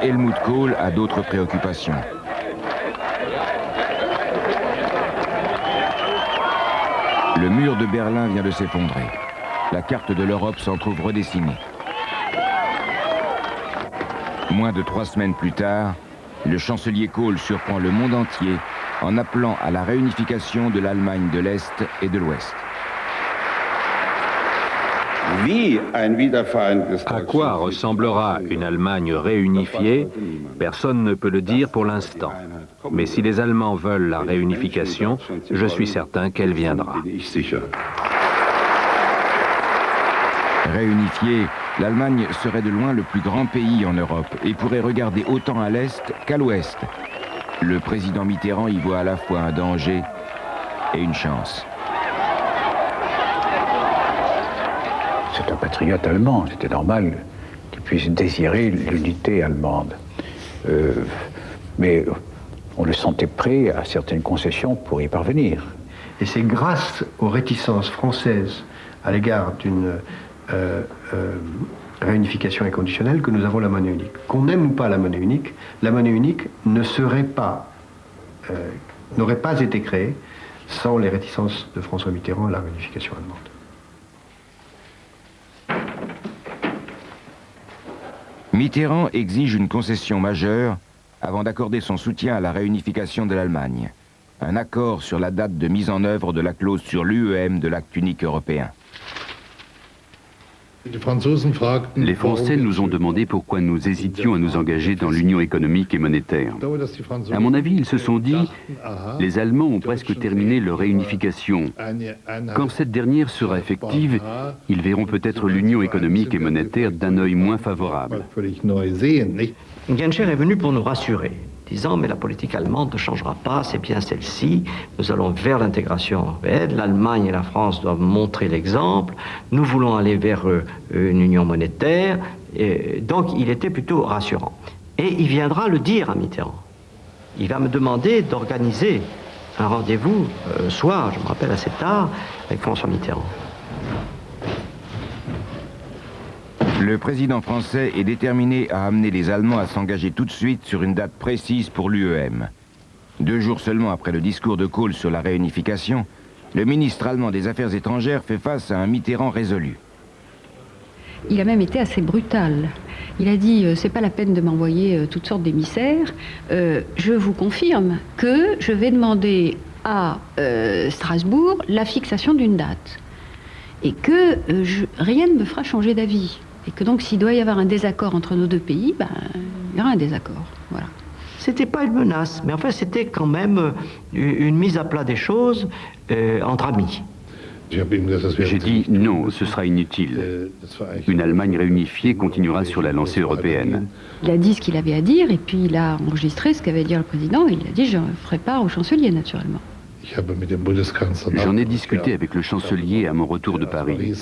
Helmut Kohl a d'autres préoccupations. Le mur de Berlin vient de s'effondrer. La carte de l'Europe s'en trouve redessinée. Moins de 3 semaines plus tard, le chancelier Kohl surprend le monde entier en appelant à la réunification de l'Allemagne de l'Est et de l'Ouest. À quoi ressemblera une Allemagne réunifiée? Personne ne peut le dire pour l'instant. Mais si les Allemands veulent la réunification, je suis certain qu'elle viendra. Réunifiée, l'Allemagne serait de loin le plus grand pays en Europe et pourrait regarder autant à l'Est qu'à l'Ouest. Le président Mitterrand y voit à la fois un danger et une chance. C'est un patriote allemand, c'était normal qu'il puisse désirer l'unité allemande. Mais on le sentait prêt à certaines concessions pour y parvenir. Et c'est grâce aux réticences françaises à l'égard d'une réunification inconditionnelle que nous avons la monnaie unique. Qu'on aime ou pas la monnaie unique n'aurait pas été créée sans les réticences de François Mitterrand à la réunification allemande. Mitterrand exige une concession majeure avant d'accorder son soutien à la réunification de l'Allemagne. Un accord sur la date de mise en œuvre de la clause sur l'UEM de l'acte unique européen. Les Français nous ont demandé pourquoi nous hésitions à nous engager dans l'union économique et monétaire. À mon avis, ils se sont dit, les Allemands ont presque terminé leur réunification. Quand cette dernière sera effective, ils verront peut-être l'union économique et monétaire d'un œil moins favorable. Genscher est venu pour nous rassurer, disant mais la politique allemande ne changera pas, c'est bien celle-ci, nous allons vers l'intégration européenne, l'Allemagne et la France doivent montrer l'exemple, nous voulons aller vers une union monétaire, et donc il était plutôt rassurant. Et il viendra le dire à Mitterrand. Il va me demander d'organiser un rendez-vous soir, je me rappelle assez tard, avec François Mitterrand. Le président français est déterminé à amener les Allemands à s'engager tout de suite sur une date précise pour l'UEM. 2 jours seulement après le discours de Kohl sur la réunification, le ministre allemand des Affaires étrangères fait face à un Mitterrand résolu. Il a même été assez brutal. Il a dit c'est pas la peine de m'envoyer toutes sortes d'émissaires. Je vous confirme que je vais demander à Strasbourg la fixation d'une date et que rien ne me fera changer d'avis. Et que donc, s'il doit y avoir un désaccord entre nos 2 pays, il y aura un désaccord. Voilà. C'était pas une menace, mais en fait, c'était quand même une mise à plat des choses entre amis. J'ai dit non, ce sera inutile. Une Allemagne réunifiée continuera sur la lancée européenne. Il a dit ce qu'il avait à dire, et puis il a enregistré ce qu'avait dit le président, et il a dit je ferai part au chancelier, naturellement. J'en ai discuté avec le chancelier à mon retour de Paris.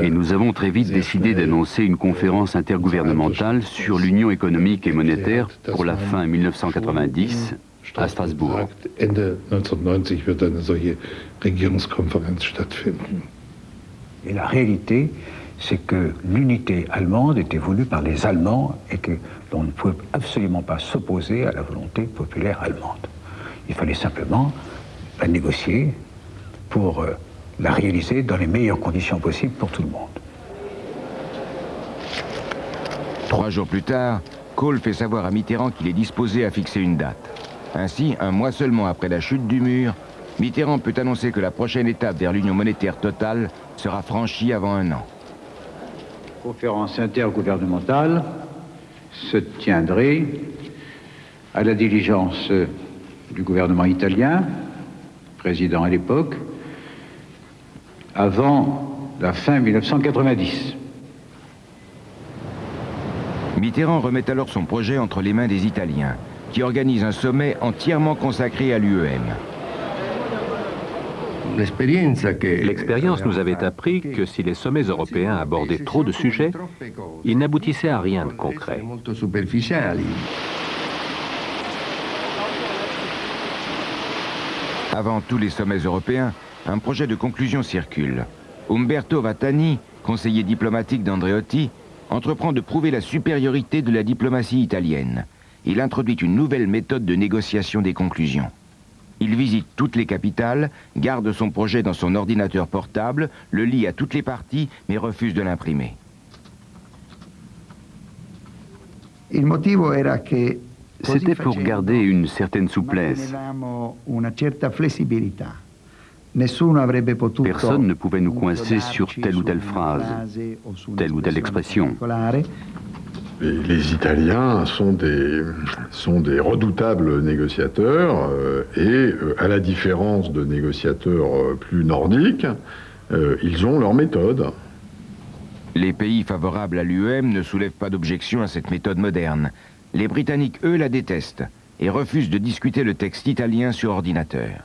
Et nous avons très vite décidé d'annoncer une conférence intergouvernementale sur l'union économique et monétaire pour la fin 1990 à Strasbourg. Et la réalité, c'est que l'unité allemande était voulue par les Allemands et que l'on ne pouvait absolument pas s'opposer à la volonté populaire allemande. Il fallait simplement la négocier pour la réaliser dans les meilleures conditions possibles pour tout le monde. 3 jours plus tard, Kohl fait savoir à Mitterrand qu'il est disposé à fixer une date. Ainsi, 1 mois seulement après la chute du mur, Mitterrand peut annoncer que la prochaine étape vers l'union monétaire totale sera franchie avant 1 an. La conférence intergouvernementale se tiendrait à la diligence du gouvernement italien, président à l'époque, avant la fin 1990. Mitterrand remet alors son projet entre les mains des Italiens, qui organisent un sommet entièrement consacré à l'UEM. L'expérience nous avait appris que si les sommets européens abordaient trop de sujets, ils n'aboutissaient à rien de concret. Avant tous les sommets européens, un projet de conclusion circule. Umberto Vatani, conseiller diplomatique d'Andreotti, entreprend de prouver la supériorité de la diplomatie italienne. Il introduit une nouvelle méthode de négociation des conclusions. Il visite toutes les capitales, garde son projet dans son ordinateur portable, le lit à toutes les parties, mais refuse de l'imprimer. C'était pour garder une certaine souplesse. Personne ne pouvait nous coincer sur telle ou telle phrase, telle ou telle expression. Les Italiens sont des redoutables négociateurs et, à la différence de négociateurs plus nordiques, ils ont leur méthode. Les pays favorables à l'UEM ne soulèvent pas d'objection à cette méthode moderne. Les Britanniques, eux, la détestent et refusent de discuter le texte italien sur ordinateur.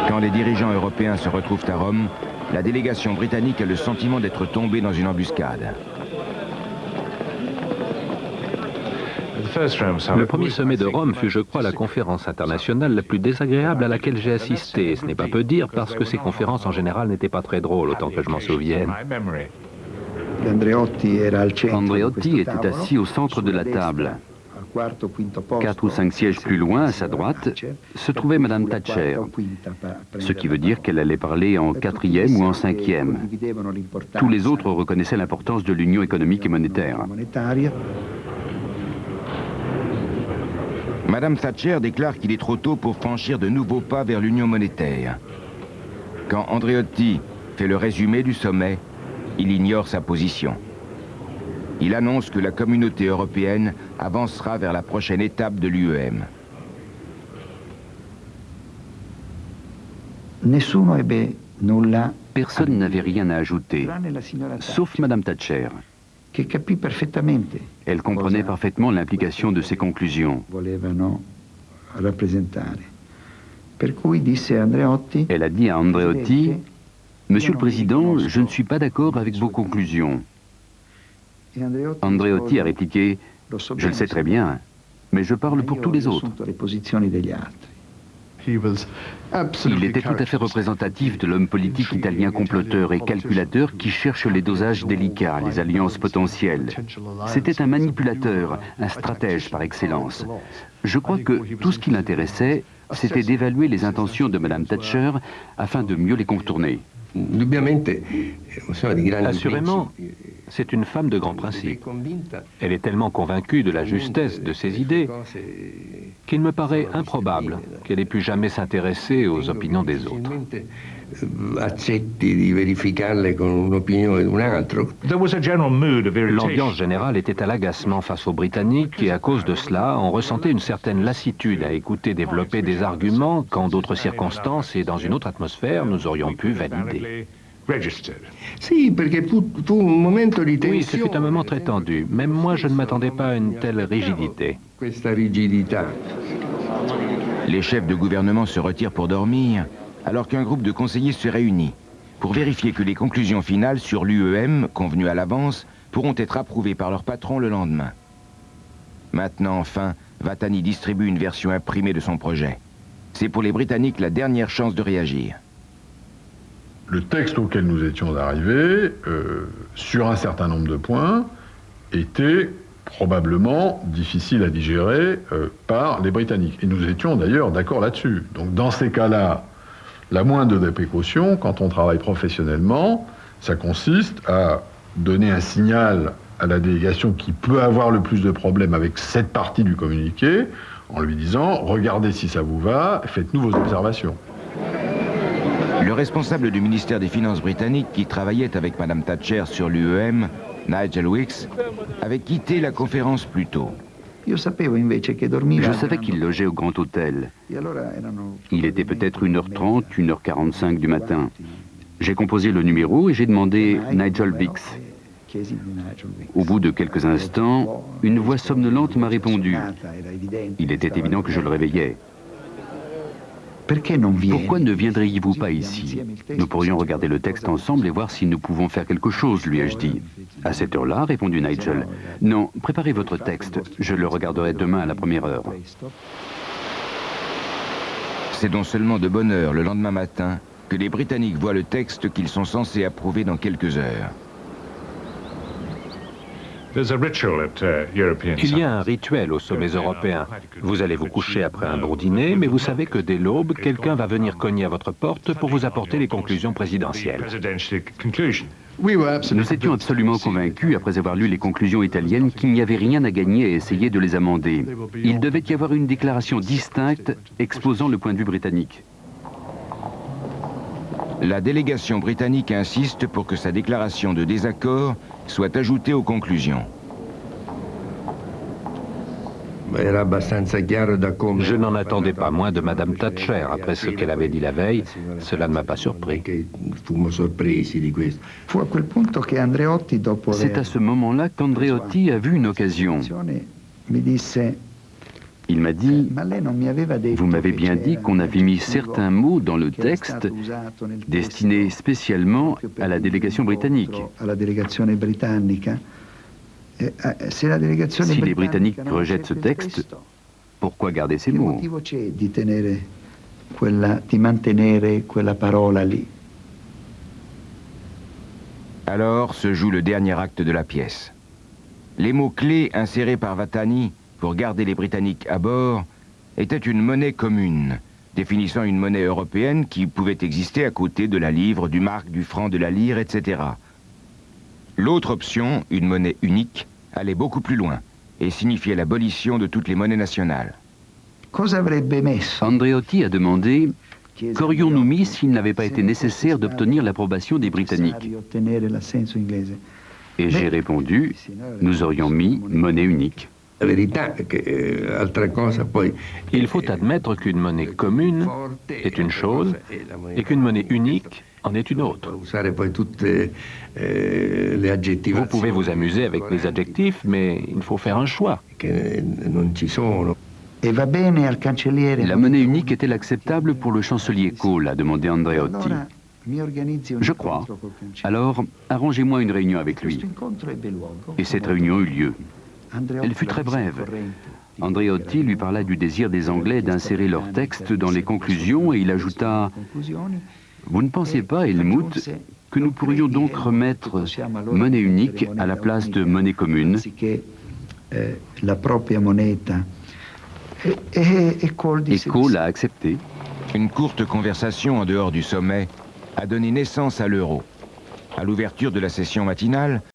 Quand les dirigeants européens se retrouvent à Rome, la délégation britannique a le sentiment d'être tombée dans une embuscade. Le premier sommet de Rome fut, je crois, la conférence internationale la plus désagréable à laquelle j'ai assisté. Ce n'est pas peu dire parce que ces conférences en général n'étaient pas très drôles, autant que je m'en souvienne. Andreotti était assis au centre de la table. 4 ou 5 sièges plus loin, à sa droite, se trouvait Madame Thatcher, ce qui veut dire qu'elle allait parler en 4e ou en 5e. Tous les autres reconnaissaient l'importance de l'union économique et monétaire. Madame Thatcher déclare qu'il est trop tôt pour franchir de nouveaux pas vers l'union monétaire. Quand Andreotti fait le résumé du sommet, il ignore sa position. Il annonce que la communauté européenne avancera vers la prochaine étape de l'UEM. Personne n'avait rien à ajouter, sauf Madame Thatcher. Elle comprenait parfaitement l'implication de ces conclusions. Elle a dit à Andreotti, « Monsieur le Président, je ne suis pas d'accord avec vos conclusions. » Andreotti a répliqué, « Je le sais très bien, mais je parle pour tous les autres. » Il était tout à fait représentatif de l'homme politique italien comploteur et calculateur qui cherche les dosages délicats, les alliances potentielles. C'était un manipulateur, un stratège par excellence. Je crois que tout ce qui l'intéressait, c'était d'évaluer les intentions de Mme Thatcher afin de mieux les contourner. Assurément, c'est une femme de grands principes. Elle est tellement convaincue de la justesse de ses idées qu'il me paraît improbable qu'elle ait pu jamais s'intéresser aux opinions des autres. L'ambiance générale était à l'agacement face aux Britanniques et à cause de cela, on ressentait une certaine lassitude à écouter développer des arguments qu'en d'autres circonstances et dans une autre atmosphère, nous aurions pu valider. Oui, ce fut un moment très tendu. Même moi, je ne m'attendais pas à une telle rigidité. Les chefs de gouvernement se retirent pour dormir, alors qu'un groupe de conseillers se réunit pour vérifier que les conclusions finales sur l'UEM, convenues à l'avance, pourront être approuvées par leur patron le lendemain. Maintenant, enfin, Vatani distribue une version imprimée de son projet. C'est pour les Britanniques la dernière chance de réagir. Le texte auquel nous étions arrivés, sur un certain nombre de points, était probablement difficile à digérer par les Britanniques. Et nous étions d'ailleurs d'accord là-dessus. Donc dans ces cas-là, la moindre des précautions, quand on travaille professionnellement, ça consiste à donner un signal à la délégation qui peut avoir le plus de problèmes avec cette partie du communiqué, en lui disant « Regardez si ça vous va, faites-nous vos observations ». Le responsable du ministère des Finances britannique qui travaillait avec Mme Thatcher sur l'UEM, Nigel Wicks, avait quitté la conférence plus tôt. Je savais qu'il logeait au Grand Hôtel. Il était peut-être 1h30, 1h45 du matin. J'ai composé le numéro et j'ai demandé Nigel Wicks. Au bout de quelques instants, une voix somnolente m'a répondu. Il était évident que je le réveillais. Pourquoi ne viendriez-vous pas ici? Nous pourrions regarder le texte ensemble et voir si nous pouvons faire quelque chose, lui ai-je dit. À cette heure-là, répondit Nigel. Non, préparez votre texte. Je le regarderai demain à la première heure. C'est donc seulement de bonne heure, le lendemain matin, que les Britanniques voient le texte qu'ils sont censés approuver dans quelques heures. Il y a un rituel au sommet européen. Vous allez vous coucher après un bon dîner, mais vous savez que dès l'aube, quelqu'un va venir cogner à votre porte pour vous apporter les conclusions présidentielles. Nous étions absolument convaincus, après avoir lu les conclusions italiennes, qu'il n'y avait rien à gagner à essayer de les amender. Il devait y avoir une déclaration distincte exposant le point de vue britannique. La délégation britannique insiste pour que sa déclaration de désaccord soit ajoutée aux conclusions. Je n'en attendais pas moins de Madame Thatcher après ce qu'elle avait dit la veille. Cela ne m'a pas surpris. C'est à ce moment-là qu'Andreotti a vu une occasion. Il m'a dit, vous m'avez bien dit qu'on avait mis certains mots dans le texte destinés spécialement à la délégation britannique. Si les Britanniques rejettent ce texte, pourquoi garder ces mots? Alors se joue le dernier acte de la pièce. Les mots-clés insérés par Vatani pour garder les Britanniques à bord étaient une monnaie commune, définissant une monnaie européenne qui pouvait exister à côté de la livre, du mark, du franc, de la lire, etc. L'autre option, une monnaie unique, allait beaucoup plus loin et signifiait l'abolition de toutes les monnaies nationales. Andreotti a demandé qu'aurions-nous mis s'il n'avait pas été nécessaire d'obtenir l'approbation des Britanniques? Et j'ai répondu, nous aurions mis monnaie unique. Il faut admettre qu'une monnaie commune est une chose et qu'une monnaie unique en est une autre. Vous pouvez vous amuser avec les adjectifs, mais il faut faire un choix. La monnaie unique est-elle acceptable pour le chancelier Kohl, a demandé Andreotti. Je crois. Alors, arrangez-moi une réunion avec lui. Et cette réunion eut lieu. Elle fut très brève. Andreotti lui parla du désir des Anglais d'insérer leur texte dans les conclusions et il ajouta « Vous ne pensez pas, Helmut, que nous pourrions donc remettre monnaie unique à la place de monnaie commune ?» Et Kohl a accepté. Une courte conversation en dehors du sommet a donné naissance à l'euro. À l'ouverture de la session matinale,